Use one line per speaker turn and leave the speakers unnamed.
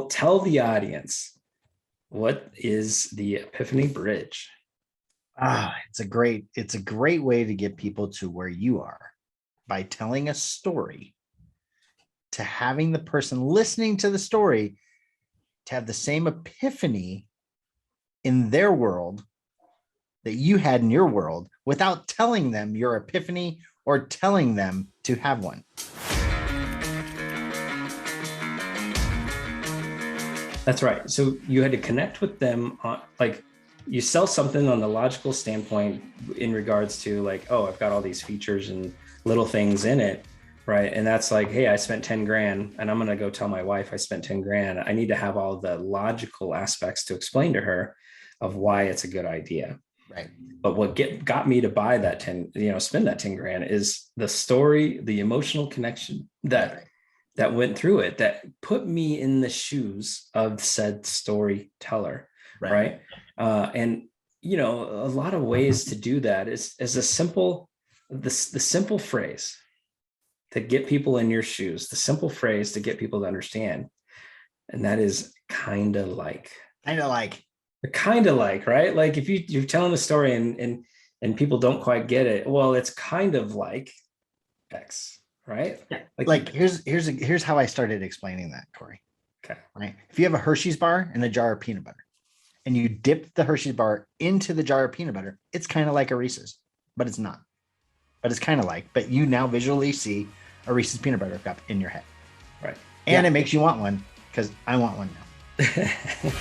tell the audience, what is the Epiphany Bridge?
It's a great way to get people to where you are by telling a story, to having the person listening to the story to have the same epiphany in their world that you had in your world without telling them your epiphany or telling them to have one.
That's right. So you had to connect with them on, like, you sell something on the logical standpoint in regards to like, oh, I've got all these features and little things in it, right? And that's like, hey, I spent 10 grand and I'm going to go tell my wife I spent 10 grand. I need to have all the logical aspects to explain to her of why it's a good idea.
Right.
But what got me to buy that 10, spend that 10 grand is the story, the emotional connection that went through it, that put me in the shoes of said storyteller. Right. And, a lot of ways to do that is a simple, the simple phrase to get people in your shoes, the simple phrase to get people to understand. And that is kind of like, right? Like if you're telling a story and people don't quite get it, well, it's kind of like X, right?
Like here's how I started explaining that, Corey.
Okay.
Right. If you have a Hershey's bar and a jar of peanut butter and you dip the Hershey's bar into the jar of peanut butter, it's kind of like a Reese's, but it's not. But it's kind of like, but you now visually see a Reese's peanut butter cup in your head.
Right.
And it makes you want one because I want one now.